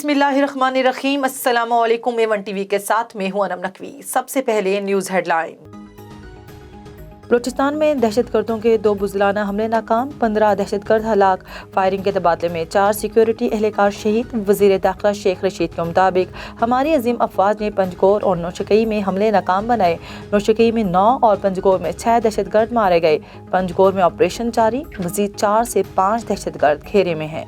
बिस्मिल्लाहिर्रहमानिर्रहीम। अस्सलाम वालेकुम। A1 TV के साथ में हूं अनम नकवी। सबसे पहले न्यूज़ हेडलाइन। बलूचिस्तान में दहशतगर्दों के 2 बुज़दिलाना हमले नाकाम, 15 दहशतगर्द हलाक। फायरिंग के तबादले में 4 सिक्योरिटी एहलकार शहीद। वज़ीर दाखिला शेख रशीद के मुताबिक हमारी अजीम अफवाज ने पंजगोर और नौशकई में हमले नाकाम बनाए। नौशकई में 9 और पंजगोर में 6 दहशतगर्द मारे गए। पंजगोर में ऑपरेशन जारी, मज़ीद 4 से 5 दहशतगर्द घेरे में हैं।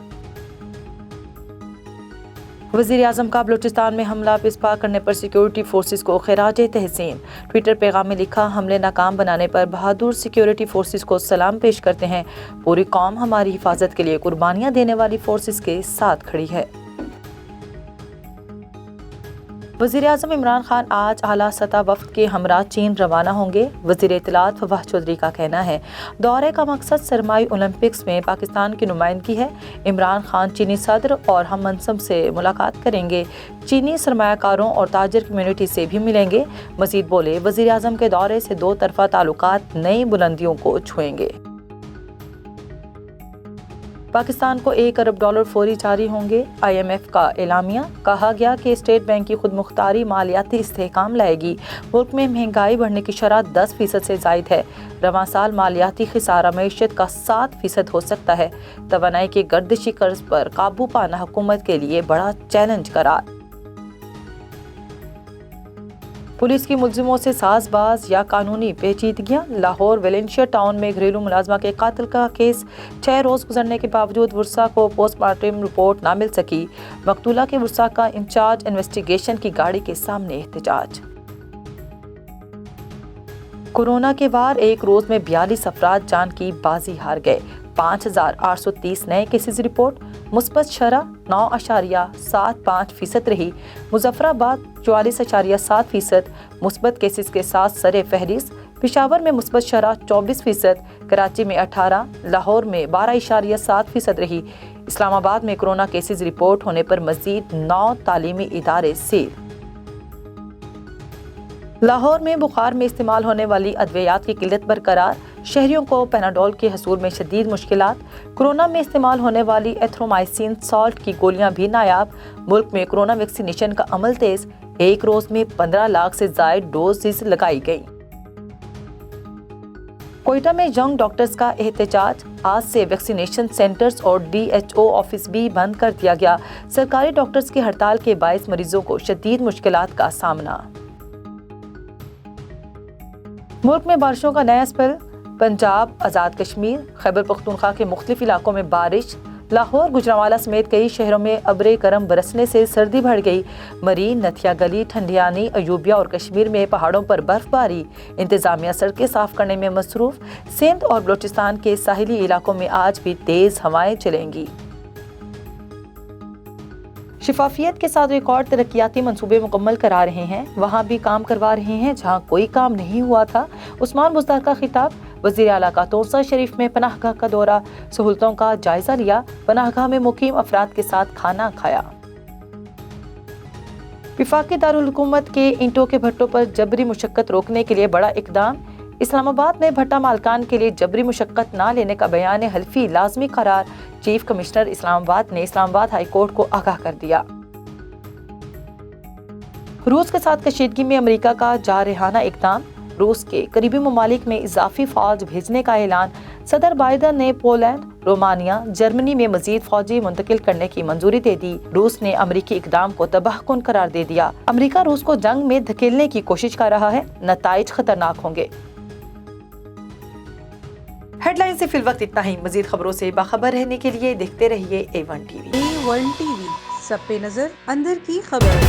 वज़ीर आज़म का बलूचिस्तान में हमला पिसपा करने पर सिक्योरिटी फोर्सेस को खिराज तहसीन। ट्विटर पैगाम में लिखा, हमले नाकाम बनाने पर बहादुर सिक्योरिटी फोर्सेस को सलाम पेश करते हैं। पूरी कौम हमारी हिफाजत के लिए कुर्बानियां देने वाली फोर्सेस के साथ खड़ी है। वज़ीर आज़म इमरान खान आज आला सतह वफ़द के हमरा चीन रवाना होंगे। वज़ीर इत्तलात फवाद चौधरी का कहना है, दौरे का मकसद सरमाई ओलंपिक्स में पाकिस्तान की नुमाइंदगी है। इमरान खान चीनी सदर और हम मनसब से मुलाकात करेंगे। चीनी सरमायाकारों और ताजर कम्युनिटी से भी मिलेंगे। मज़ीद बोले, वज़ीर आज़म के दौरे से 2 तरफ़ा ताल्लुकात नई बुलंदियों को छुएंगे। पाकिस्तान को $1 अरब फौरी जारी होंगे। IMF का एलामिया, कहा गया कि स्टेट बैंक की खुद मुख्तारी मालियाती इस्तेहकाम लाएगी। मुल्क में महंगाई बढ़ने की शरह 10% से ज़ायद है। रवां साल मालियाती खिसारा मईशत का 7% हो सकता है। तवानाई के गर्दिशी कर्ज पर काबू पाना हुकूमत के लिए बड़ा चैलेंज करार। पुलिस की मुलजिमों से साजबाज या कानूनी पेचीदगियां। लाहौर वेलेंशिया टाउन में घरेलू मुलाजमा के कातिल का केस 6 रोज गुजरने के बावजूद वर्षा को पोस्टमार्टम रिपोर्ट ना मिल सकी। मकतूला के वर्षा का इंचार्ज इन्वेस्टिगेशन की गाड़ी के सामने एहतजाज। कोरोना के वार एक रोज में 42 अफराद जान की बाजी हार गए। 5830 नए केसेस रिपोर्ट। मुस्बत शरह 9.75% रही। मुजफ्फराबाद 44.7%। मुस्बत केसेस के साथ सरे फहरिस्त। पेशावर में मुस्बत शरह 24%, कराची में 18, लाहौर में 12.7% रही। इस्लामाबाद में कोरोना केसेस रिपोर्ट होने पर मजीद 9 तालीमी इदारे सील। लाहौर में बुखार में इस्तेमाल होने वाली अद्वियात की किल्लत बरकरार। शहरियों को पैनाडोल के हसूल में शदीद मुश्किलात। कोरोना में इस्तेमाल होने वाली एथ्रोमाइसिन सॉल्ट की गोलियां भी नायाब। मुल्क में कोरोना वैक्सीनेशन का अमल तेज। एक रोज में 15 लाख से ज्यादा डोजेस लगाई गई। कोयटा में यंग डॉक्टर्स का एहतजाज। आज से वैक्सीनेशन सेंटर्स और DHO ऑफिस भी बंद कर दिया गया। सरकारी डॉक्टर्स की हड़ताल के बायस मरीजों को शदीद मुश्किलात का सामना। मुल्क में बारिशों का नया स्पेल। पंजाब, आज़ाद कश्मीर, खैबर पख्तूनख्वा के मुख्तलिफ इलाकों में बारिश। लाहौर, गुजरांवाला समेत कई शहरों में अब्रे करम बरसने से सर्दी बढ़ गई। मरी, नथिया गली, ठंडियानी, अयूबिया और कश्मीर में पहाड़ों पर बर्फबारी। इंतजामिया सड़कें साफ करने में मसरूफ। सिंध और बलूचिस्तान के साहिली इलाकों में आज भी तेज हवाएं चलेंगी। शिफाफियत के साथ रिकॉर्ड तरक्याती मंसूबे मुकम्मल करा रहे हैं, वहाँ भी काम करवा रहे हैं जहाँ कोई काम नहीं हुआ था। उस्मान बुज़दार का खिताब। वज़ीर आला का तोसा शरीफ में पनाहगाह का दौरा, सहूलतों का जायजा लिया। पनाहगाह में मुकीम अफराद के साथ खाना खाया। वफाकी दारुल हुकूमत के ईंटों के भट्टों पर जबरी मुशक्कत रोकने के लिए बड़ा इकदाम। इस्लामाबाद में भट्टा मालकान के लिए जबरी मुशक्कत ना लेने का बयान हल्फी लाजमी करार। चीफ कमिश्नर इस्लामाबाद ने इस्लामाबाद हाई कोर्ट को आगाह कर दिया। रूस के साथ कशीदगी में अमेरिका का जारहाना इकदाम। रूस के करीबी ममालिक में इजाफी फौज भेजने का ऐलान। सदर बाइडन ने पोलैंड, रोमानिया, जर्मनी में मजीद फौजी मुंतकिल करने की मंजूरी दे दी। रूस ने अमेरिकी इकदाम को तबाहकुन करार दे दिया। अमेरिका रूस को जंग में धकेलने की कोशिश कर रहा है, नताइज खतरनाक होंगे। हेडलाइन से फिल वक्त इतना ही। मजीद खबरों से बाखबर रहने के लिए देखते रहिए A1 TV। A1 TV, सब पे नजर, अंदर की खबर।